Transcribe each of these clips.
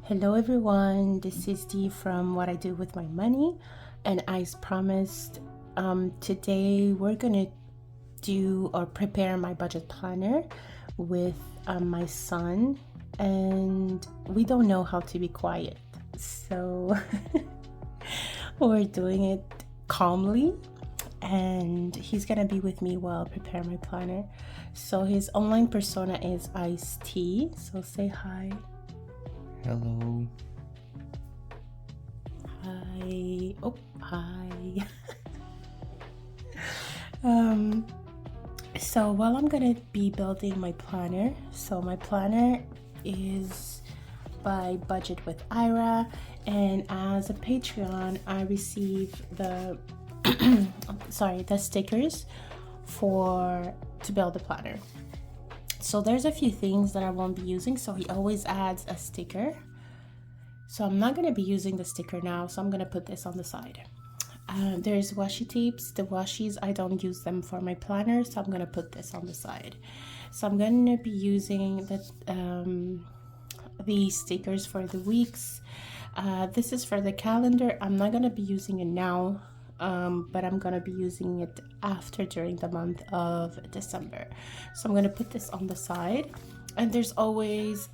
Hello everyone, this is Dee from What I Do With My Money, and as promised, today we're gonna do or prepare my budget planner with my son, and we don't know how to be quiet, so we're doing it calmly, and he's gonna be with me while I prepare my planner. So his online persona is IceT, so say hi. Hello. Hi. Oh, hi. So while I'm gonna be building my planner, so my planner is by BudgetWithIra, and as a Patreon, I receive the the stickers to build the planner. So there's a few things that I won't be using, so he always adds a sticker. So I'm not going to be using the sticker now, so I'm going to put this on the side. There's washi tapes. The washies, I don't use them for my planner, so I'm going to put this on the side. So I'm going to be using the stickers for the weeks. This is for the calendar. I'm not going to be using it now, but I'm going to be using it after during the month of December. So I'm going to put this on the side. And there's always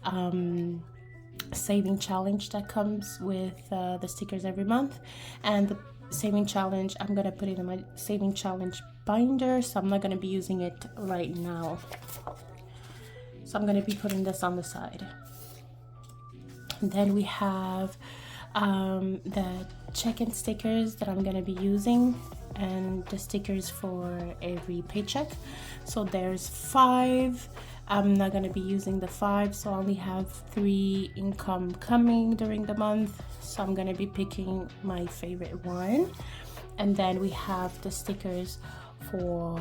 saving challenge that comes with the stickers every month, and the saving challenge, I'm going to put it in my saving challenge binder, so I'm not going to be using it right now. So I'm going to be putting this on the side. And then we have the check-in stickers that I'm going to be using, and the stickers for every paycheck. So there's 5. I'm not going to be using the 5, so I only have 3 income coming during the month, so I'm going to be picking my favorite one. And then we have the stickers for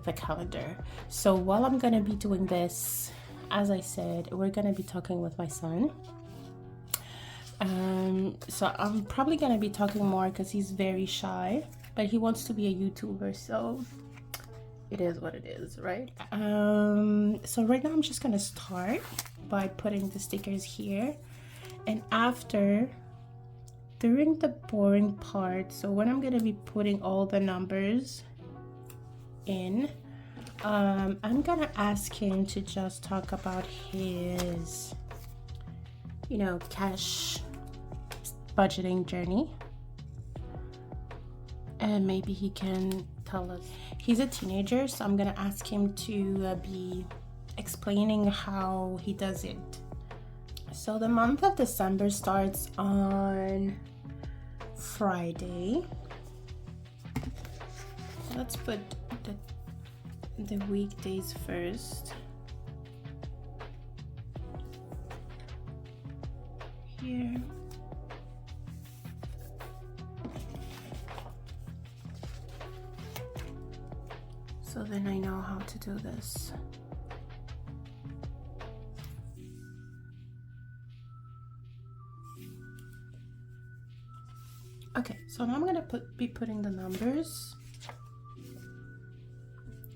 the calendar. So while I'm going to be doing this, as I said, we're going to be talking with my son. So I'm probably going to be talking more because he's very shy, but he wants to be a YouTuber, so it is what it is, right? So right now I'm just gonna start by putting the stickers here, and during the boring part, so when I'm gonna be putting all the numbers in, I'm gonna ask him to just talk about his cash budgeting journey, and maybe he can tell us. He's a teenager, so I'm gonna ask him to be explaining how he does it. So the month of December starts on Friday. Let's put the weekdays first. Here. So then I know how to do this. Okay, so now I'm gonna be putting the numbers.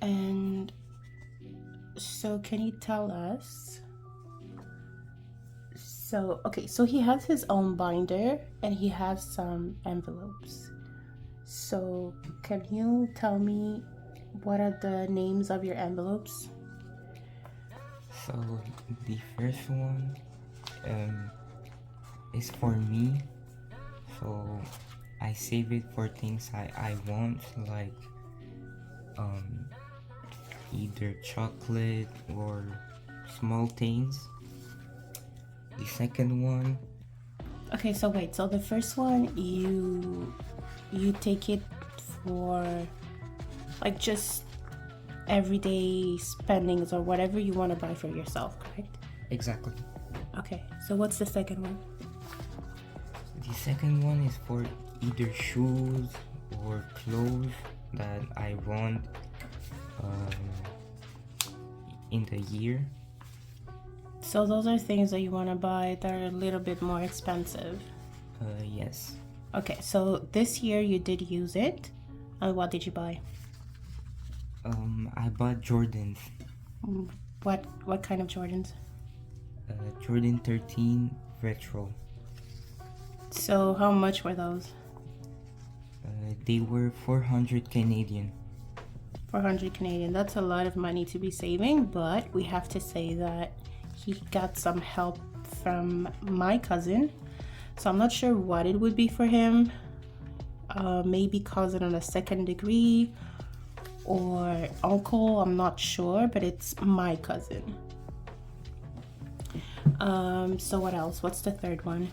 And so can you tell us? So he has his own binder and he has some envelopes. So can you tell me what are the names of your envelopes? So the first one is for me. So I save it for things I want, like either chocolate or small things. The second one. Okay, so wait. So the first one, you take it for like just everyday spendings or whatever you want to buy for yourself, correct? Exactly. Okay, so what's the second one? The second one is for either shoes or clothes that I want in the year. So those are things that you want to buy that are a little bit more expensive. Yes. Okay, so this year you did use it. And what did you buy? I bought Jordans. What kind of Jordans? Jordan 13 Retro. So how much were those? They were 400 Canadian. 400 Canadian. That's a lot of money to be saving, but we have to say that he got some help from my cousin. So I'm not sure what it would be for him. Maybe cousin on a second degree or uncle, I'm not sure, but it's my cousin. So what else? What's the third one?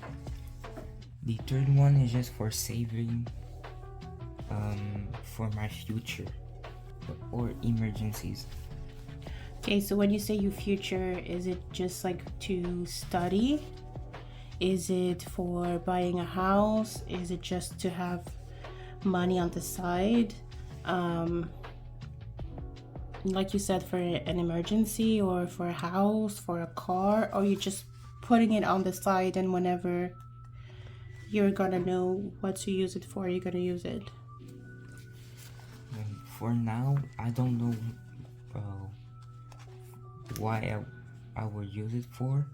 The third one is just for saving for my future or emergencies. Okay, so when you say your future, is it just like to study? Is it for buying a house? Is it just to have money on the side? Like you said, for an emergency or for a house, for a car, or you're just putting it on the side and whenever you're gonna know what to use it for, you're gonna use it? For now, I don't know why I would use it for,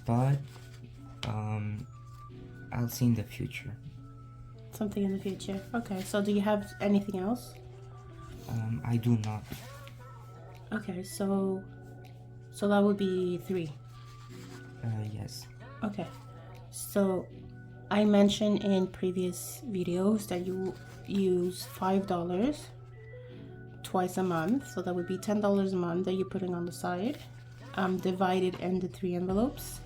but I'll see in the future. Something in the future. Okay, so do you have anything else? I do not. Okay, so that would be 3. Yes. Okay, so I mentioned in previous videos that you use $5 twice a month, so that would be $10 a month that you're putting on the side, divided into 3 envelopes.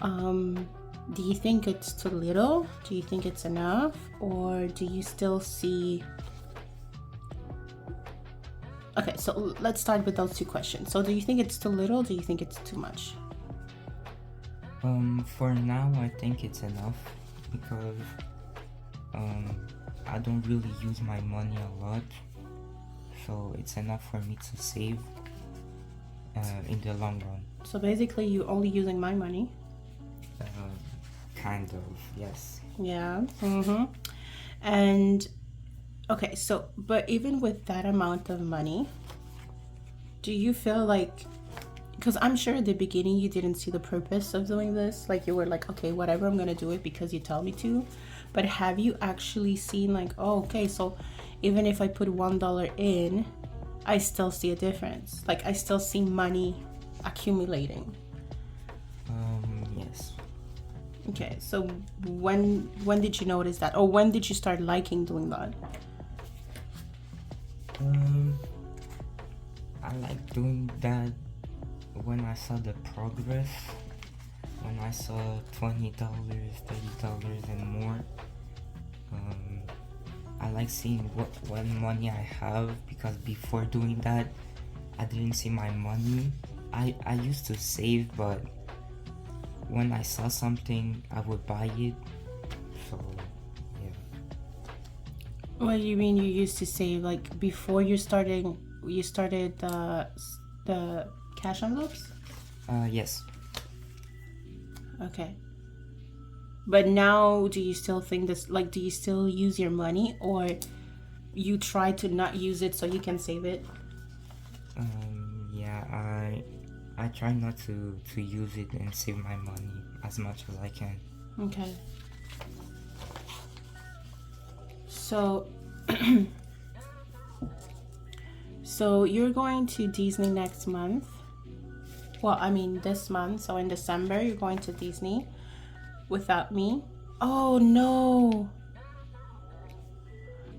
Do you think it's too little? Do you think it's enough? Or do you still see... Okay, so let's start with those 2 questions. So do you think it's too little? Do you think it's too much? For now, I think it's enough because I don't really use my money a lot, so it's enough for me to save in the long run. So basically, you're only using my money. Kind of, yes. Yeah. And okay, so but even with that amount of money, do you feel like, because I'm sure at the beginning you didn't see the purpose of doing this, like you were like, okay, whatever, I'm gonna do it because you tell me to, but have you actually seen like, oh, okay, so even if I put $1 in, I still see a difference, like I still see money accumulating? Yes. Okay, so when did you notice that, or when did you start liking doing that? I like doing that when I saw the progress, when I saw $20, $30 and more. I like seeing what money I have, because before doing that I didn't see my money. I used to save, but when I saw something I would buy it. So yeah. What do you mean you used to save? Like before you started the cash envelopes? Yes. Okay. But now, do you still think this, like, do you still use your money, or you try to not use it so you can save it? Yeah, I try not to use it and save my money as much as I can. Okay. So, so you're going to Disney next month. Well, I mean this month. So in December, you're going to Disney without me. Oh no.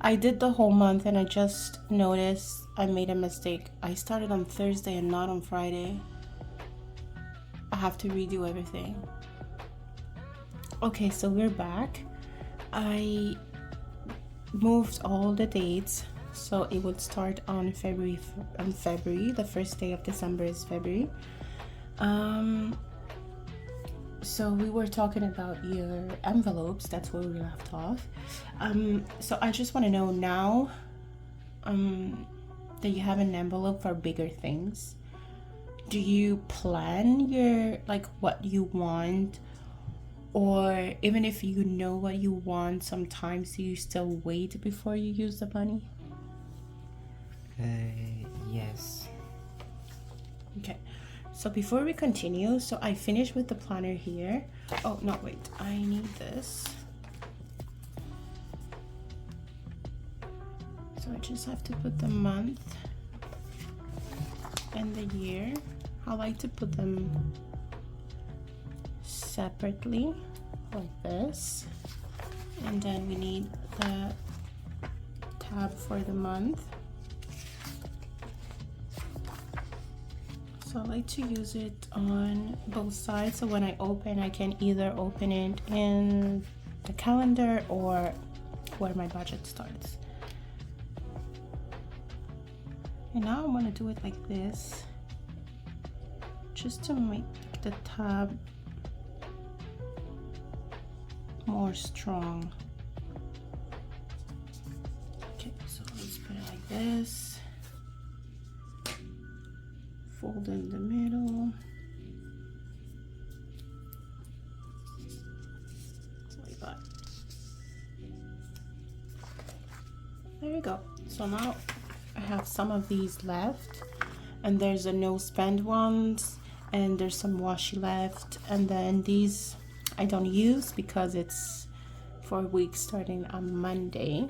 I did the whole month and I just noticed I made a mistake. I started on Thursday and not on Friday. I have to redo everything. Okay, so we're back. I moved all the dates, so it would start on February. The first day of December is February. So we were talking about your envelopes. That's where we left off. So I just want to know now, that you have an envelope for bigger things. Do you plan your, like, what you want? Or even if you know what you want, sometimes you still wait before you use the money? Yes. Okay. So before we continue, so I finished with the planner here. Oh no, wait, I need this. So I just have to put the month and the year. I like to put them separately like this. And then we need the tab for the month. So I like to use it on both sides, so when I open, I can either open it in the calendar or where my budget starts. And now I'm gonna do it like this, just to make the tab more strong. Okay, so let's put it like this. Fold in the middle. Like that. There you go. So now I have some of these left, and there's a no spend ones, and there's some washi left, and then these I don't use because it's for a week starting on Monday.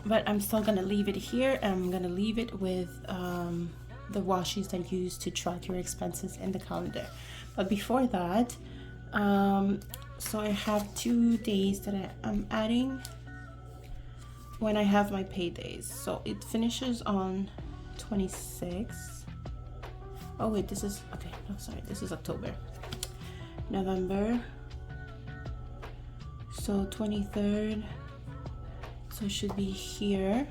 But I'm still gonna leave it here, and I'm gonna leave it with the washies that you use to track your expenses in the calendar. But before that, so I have 2 days that I'm adding when I have my paydays. So it finishes on 26. Oh wait, this is okay. No, sorry, this is October, November. So 23rd. So it should be here.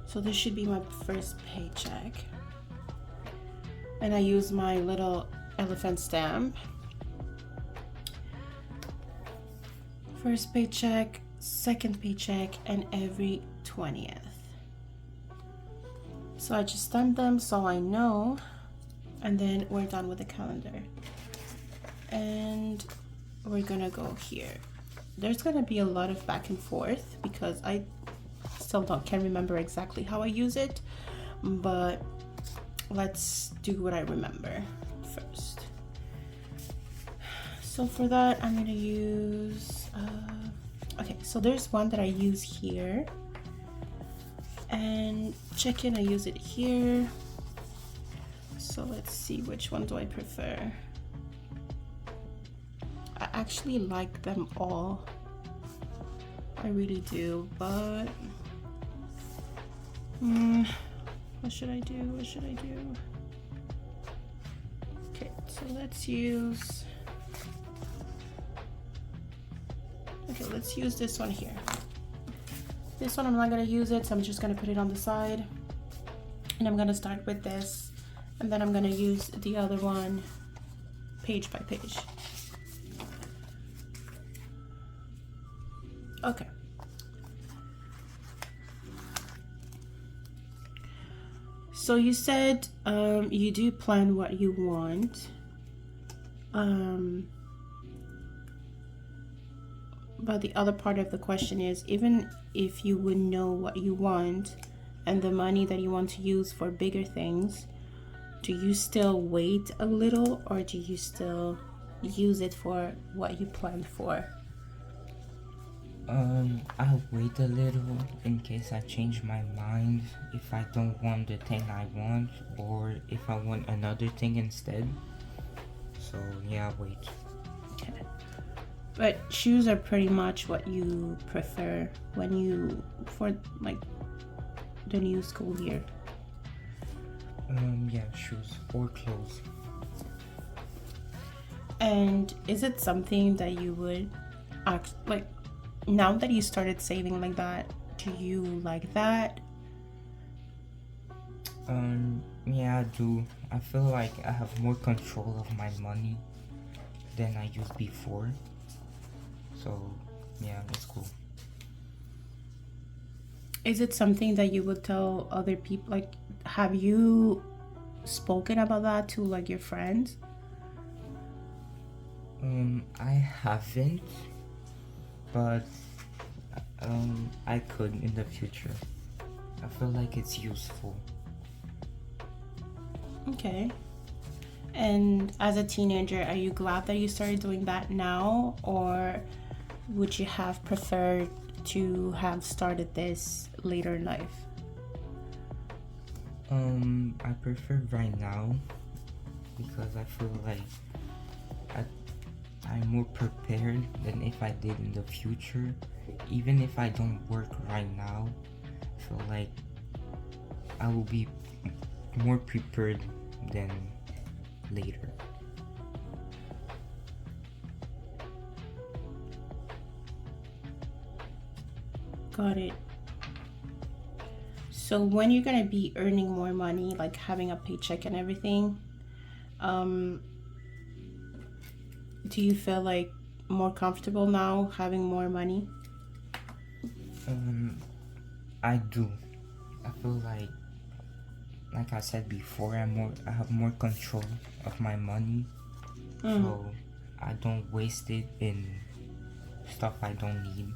So this should be my first paycheck. And I use my little elephant stamp. First paycheck, second paycheck, and every 20th. So I just stamp them so I know, and then we're done with the calendar. And we're gonna go here. There's gonna be a lot of back and forth because I still can't remember exactly how I use it, but let's do what I remember first. So for that, I'm gonna use okay, so there's one that I use here, and check-in I use it here. So let's see, which one do I prefer? I actually like them all, I really do, but what should I do? What should I do? Okay, so let's use, okay, let's use this one here. This one I'm not gonna use it, so I'm just gonna put it on the side, and I'm gonna start with this, and then I'm gonna use the other one page by page. Okay. So you said you do plan what you want. But the other part of the question is, even if you would know what you want and the money that you want to use for bigger things, do you still wait a little, or do you still use it for what you planned for? I'll wait a little in case I change my mind, if I don't want the thing I want, or if I want another thing instead. So yeah, I'll wait. Okay. But shoes are pretty much what you prefer when you, for like the new school year. Yeah, shoes or clothes. And is it something that you would act like, now that you started saving like that, do you like that? Yeah, I do. I feel like I have more control of my money than I used before. So yeah, that's cool. Is it something that you would tell other people? Like, have you spoken about that to like your friends? I haven't, but I could in the future. I feel like it's useful. Okay. And as a teenager, are you glad that you started doing that now, or would you have preferred to have started this later in life? I prefer right now because I feel like I'm more prepared than if I did in the future. Even if I don't work right now, I feel like I will be more prepared than later. Got it. So when you're gonna be earning more money, like having a paycheck and everything, do you feel like more comfortable now having more money? I do. I feel like I said before, I have more control of my money, so I don't waste it in stuff I don't need.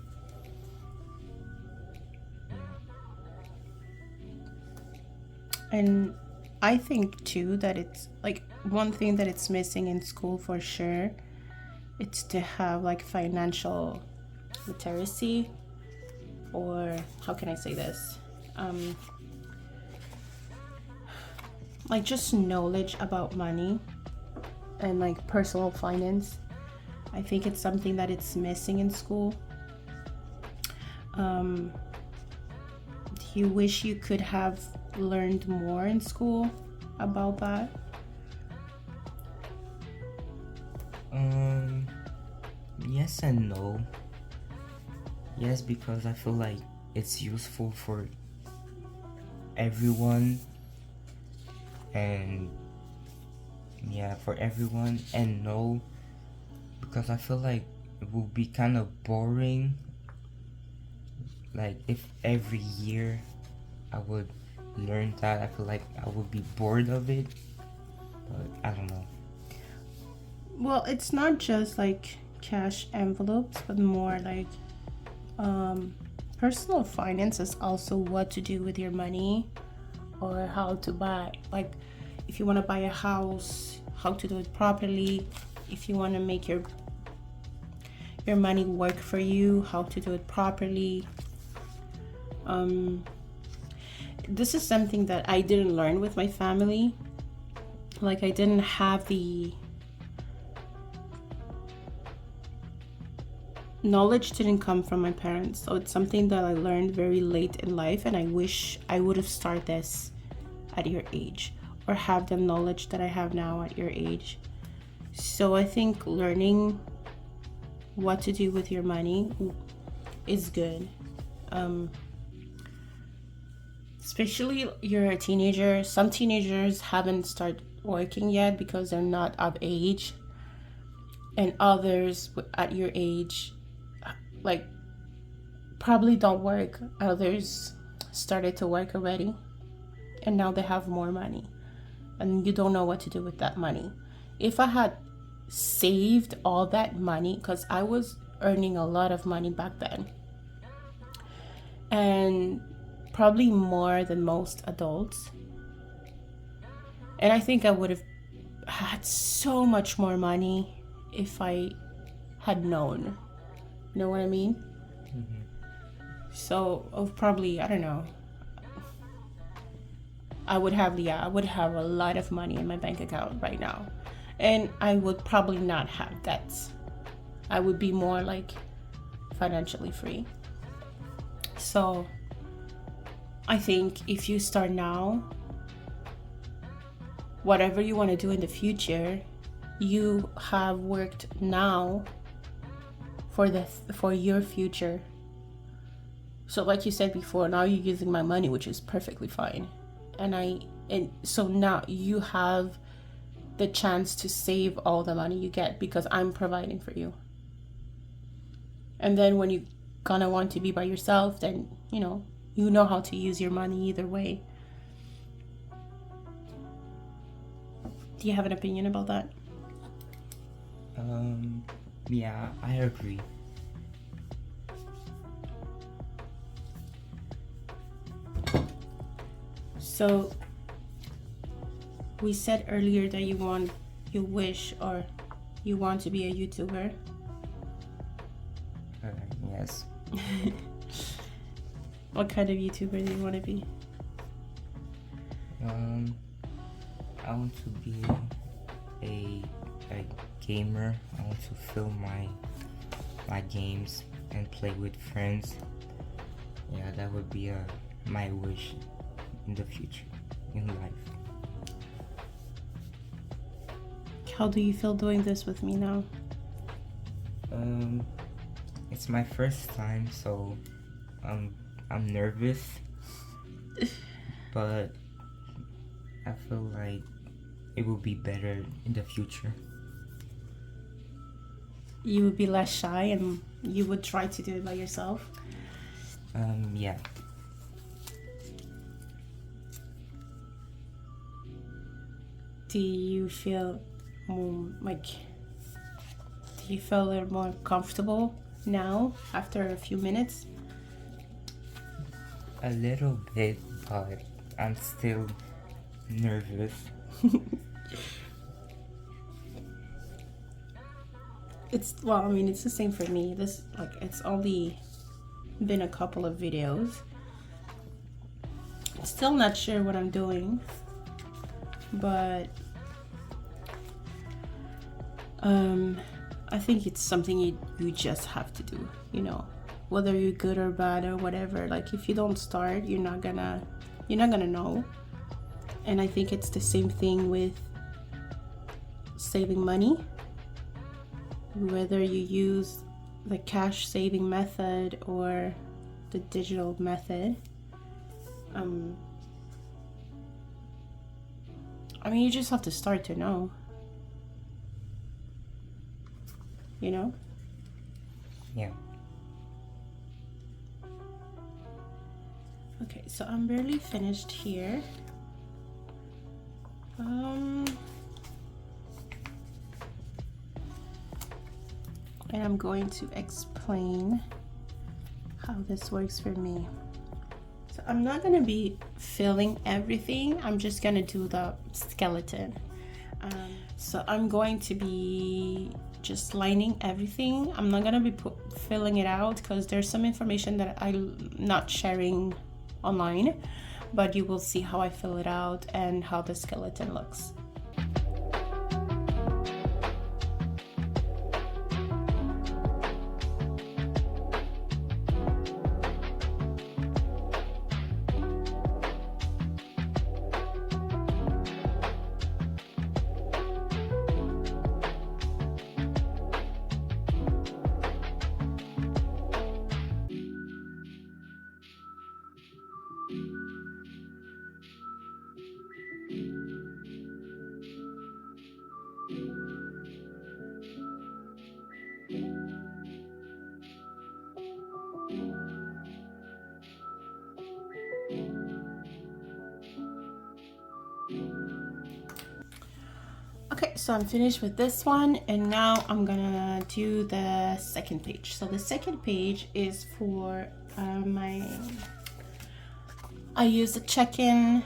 And I think too that it's like one thing that it's missing in school for sure. It's to have like financial literacy, or how can I say this? Like just knowledge about money and like personal finance. I think it's something that it's missing in school. Do you wish you could have learned more in school about that? Yes and no. Yes, because I feel like it's useful for everyone, and for everyone. And no, because I feel like it will be kind of boring, like if every year I would learn that. I feel like I would be bored of it, but I don't know. Well, it's not just like cash envelopes, but more like personal finance is also what to do with your money, or how to buy. Like if you want to buy a house, how to do it properly. If you want to make your money work for you, how to do it properly. This is something that I didn't learn with my family. Like I didn't have the knowledge, didn't come from my parents, so it's something that I learned very late in life, and I wish I would have started this at your age, or have the knowledge that I have now at your age. So I think learning what to do with your money is good. Especially you're a teenager. Some teenagers haven't started working yet because they're not of age, and others at your age like probably don't work. Others started to work already, and now they have more money, and you don't know what to do with that money. If I had saved all that money, because I was earning a lot of money back then, and probably more than most adults, and I think I would have had so much more money if I had known. You know what I mean? So of probably, I don't know, I would have a lot of money in my bank account right now, and I would probably not have debts. I would be more like financially free. So I think if you start now, whatever you want to do in the future, you have worked now for your future. So like you said before, now you're using my money, which is perfectly fine. And so now you have the chance to save all the money you get because I'm providing for you. And then when you gonna want to be by yourself, then you know how to use your money either way. Do you have an opinion about that? Yeah, I agree. So we said earlier that you wish or you want to be a YouTuber. Yes. What kind of YouTuber do you want to be? I want to be a gamer. I want to film my games and play with friends. Yeah, that would be my wish in the future, in life. How do you feel doing this with me now? It's my first time, so I'm nervous, but I feel like it will be better in the future. You would be less shy and you would try to do it by yourself? Yeah. Do you feel a little more comfortable now after a few minutes? A little bit, but I'm still nervous. It's the same for me. It's only been a couple of videos. Still not sure what I'm doing, but I think it's something you just have to do, whether you're good or bad or whatever. Like, if you don't start, you're not gonna know. And I think it's the same thing with saving money, whether you use the cash saving method or the digital method. You just have to start to know, Yeah. Okay, so I'm barely finished here. And I'm going to explain how this works for me. So I'm not gonna be filling everything. I'm just gonna do the skeleton. So I'm going to be just lining everything. I'm not gonna be filling it out because there's some information that I'm not sharing online, but you will see how I fill it out and how the skeleton looks. Okay, so I'm finished with this one, and now I'm gonna do the second page. So the second page is for I use the check-in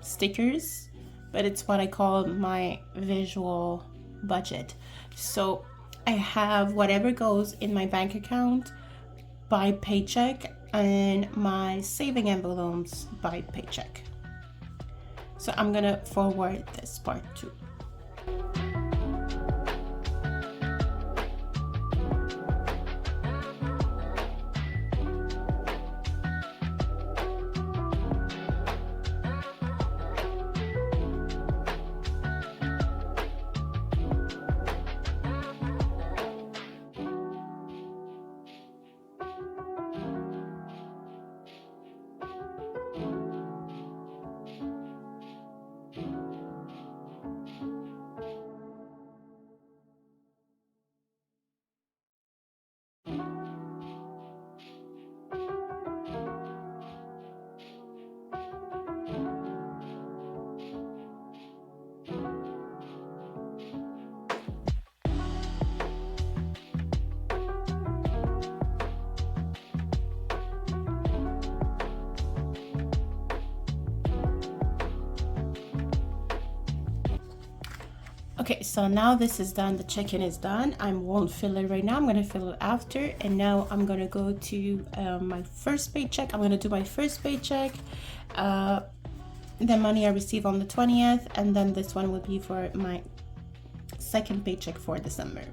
stickers, but it's what I call my visual budget. So I have whatever goes in my bank account by paycheck and my saving envelopes by paycheck. So I'm gonna forward this part too. Okay, so now this is done, the check-in is done. I won't fill it right now, I'm gonna fill it after. And now I'm gonna go to my first paycheck. I'm gonna do my first paycheck, the money I received on the 20th, and then this one will be for my second paycheck for December.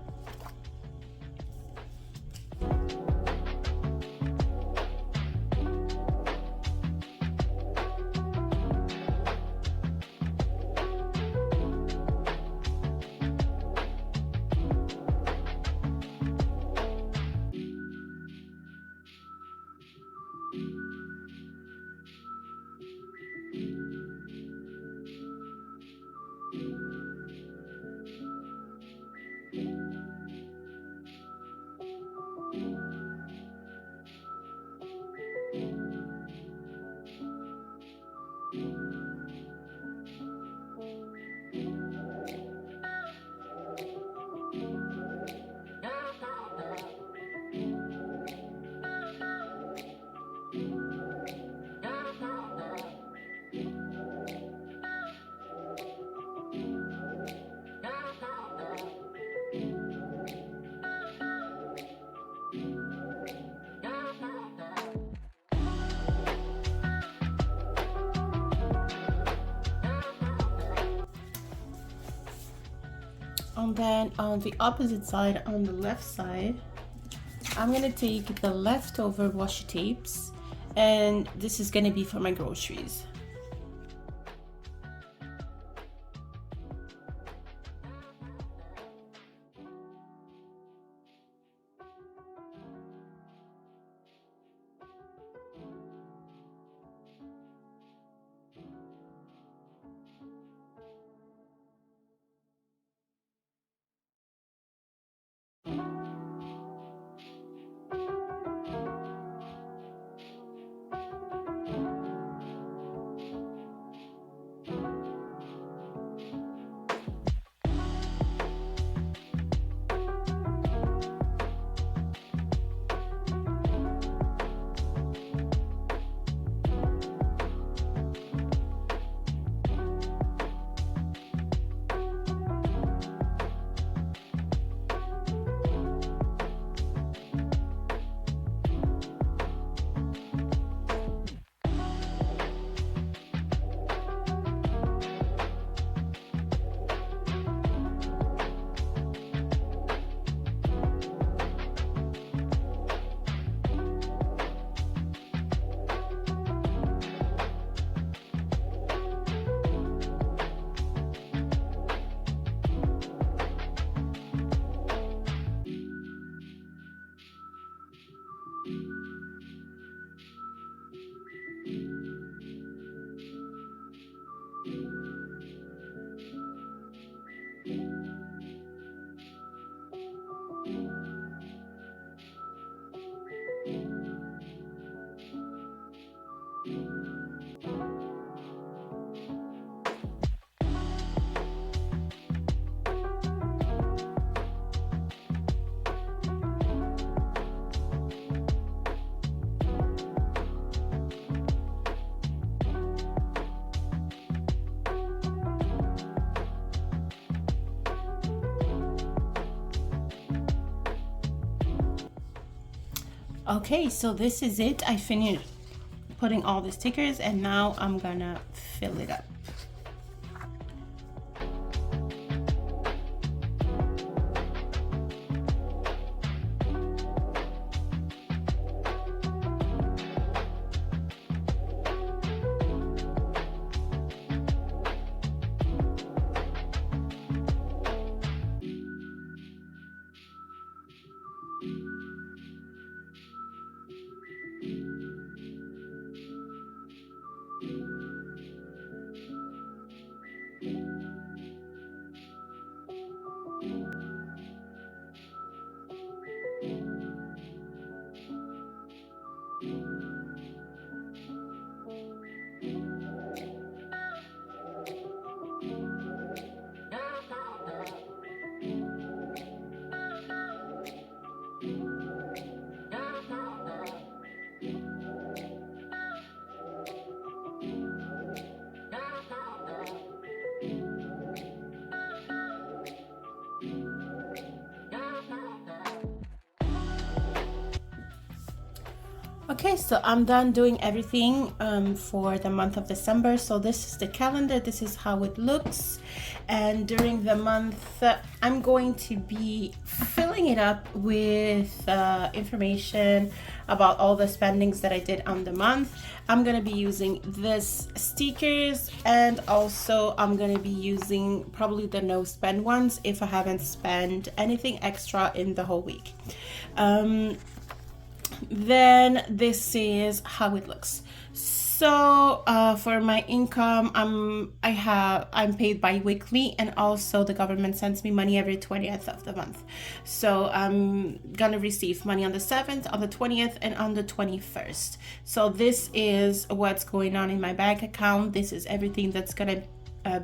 And then on the opposite side, on the left side, I'm gonna take the leftover washi tapes, and this is gonna be for my groceries. Okay, so this is it. I finished putting all the stickers, and now I'm gonna fill it up. Okay, so I'm done doing everything for the month of December. So this is the calendar, this is how it looks. And during the month, I'm going to be filling it up with information about all the spendings that I did on the month. I'm gonna be using this stickers, and also I'm gonna be using probably the no spend ones if I haven't spent anything extra in the whole week. Then this is how it looks. So for my income, I'm paid bi-weekly, and also the government sends me money every 20th of the month. So I'm gonna receive money on the 7th, on the 20th, and on the 21st. So this is what's going on in my bank account. This is everything that's gonna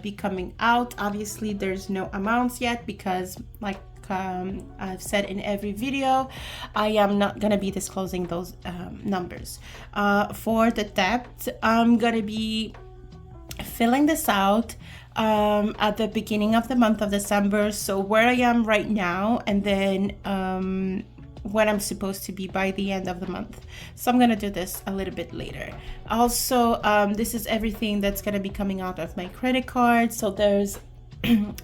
be coming out. Obviously there's no amounts yet because, like I've said in every video, I am not gonna be disclosing those numbers. For the debt, I'm gonna be filling this out at the beginning of the month of December, so where I am right now, and then when I'm supposed to be by the end of the month. So I'm gonna do this a little bit later. Also, this is everything that's gonna be coming out of my credit card. So there's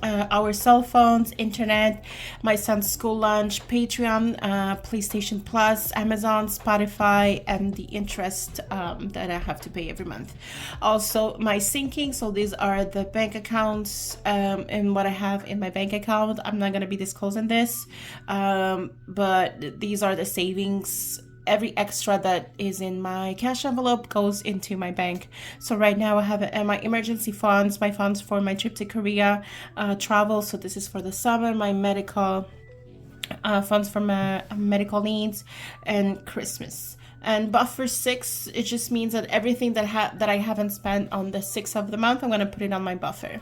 our cell phones, internet, my son's school lunch, Patreon, PlayStation Plus, Amazon, Spotify, and the interest that I have to pay every month. Also my sinking, so these are the bank accounts and what I have in my bank account. I'm not going to be disclosing this, but these are the savings. Every extra that is in my cash envelope goes into my bank. So right now I have my emergency funds, my funds for my trip to Korea, travel, so this is for the summer, my medical funds for my medical needs, and Christmas. And buffer 6, it just means that everything that I haven't spent on the 6th of the month, I'm going to put it on my buffer.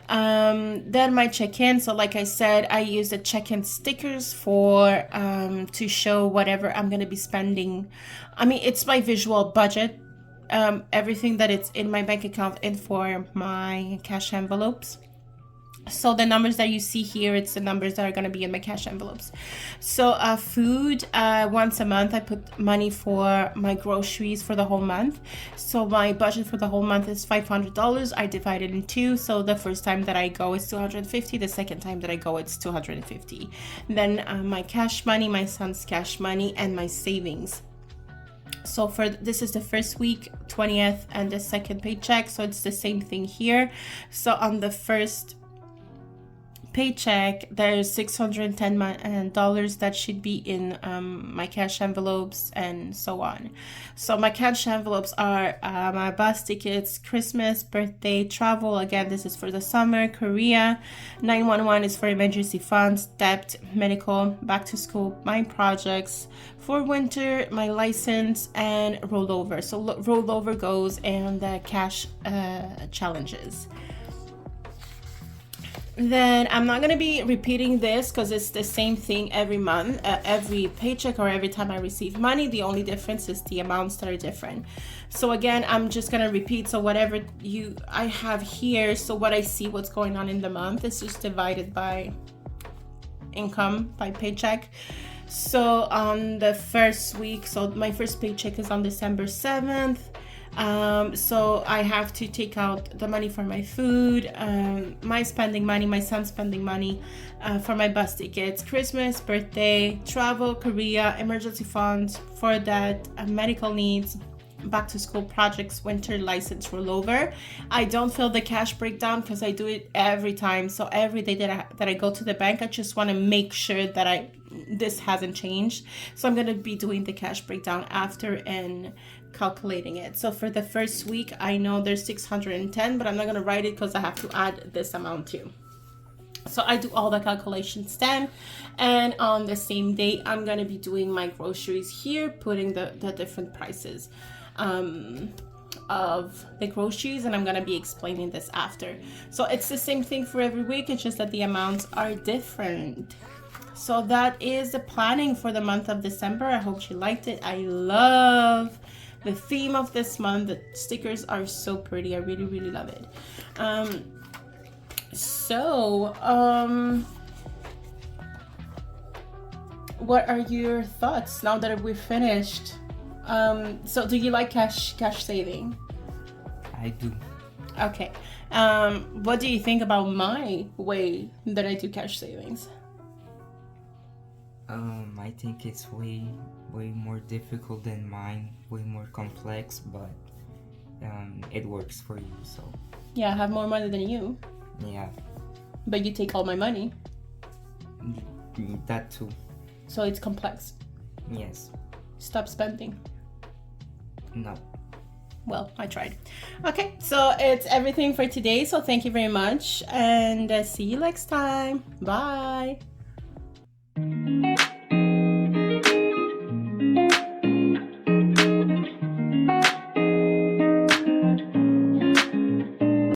Then my check-in, so like I said, I use the check-in stickers for to show whatever I'm going to be spending. I mean, it's my visual budget, everything that it's in my bank account and for my cash envelopes. So the numbers that you see here, it's the numbers that are going to be in my cash envelopes. So food, once a month I put money for my groceries for the whole month. So my budget for the whole month is $500. I divide it in two. So the first time that I go is $250. The second time that I go, it's $250. Then my cash money, my son's cash money, and my savings. So for this is the first week, 20th, and the second paycheck. So it's the same thing here. So on the first paycheck, there's $610 that should be in my cash envelopes, and so on. So my cash envelopes are my bus tickets, Christmas, birthday, travel, again this is for the summer, Korea, 911 is for emergency funds, debt, medical, back to school, my projects, for winter, my license, and rollover. So rollover goes in the cash challenges. Then I'm not going to be repeating this because it's the same thing every month, every paycheck, or every time I receive money. The only difference is the amounts that are different. So again, I'm just going to repeat. So whatever I have here, so what I see what's going on in the month is just divided by income, by paycheck. So on the first week, so my first paycheck is on December 7th. So I have to take out the money for my food, my spending money, my son's spending money, for my bus tickets, Christmas, birthday, travel, Korea, emergency funds, for that, medical needs, back to school projects, winter license, rollover. I don't fill the cash breakdown because I do it every time. So every day that I go to the bank, I just want to make sure that this hasn't changed. So I'm going to be doing the cash breakdown after and calculating it. So for the first week, I know there's 610, but I'm not going to write it because I have to add this amount too. So I do all the calculations then, and on the same day I'm going to be doing my groceries here, putting the different prices of the groceries, and I'm going to be explaining this after. So it's the same thing for every week, it's just that the amounts are different. So that is the planning for the month of December. I hope you liked it. I love the theme of this month. The stickers are so pretty. I really love it. what are your thoughts now that we're finished? So do you like cash saving? I do. Okay. What do you think about my way that I do cash savings? I think it's way more difficult than mine, way more complex, but it works for you, so Yeah, I have more money than you, yeah. but you take all my money, That too. so it's complex. Yes. Stop spending. No. Well, I tried. Okay, so it's everything for today, so thank you very much, and see you next time. Bye.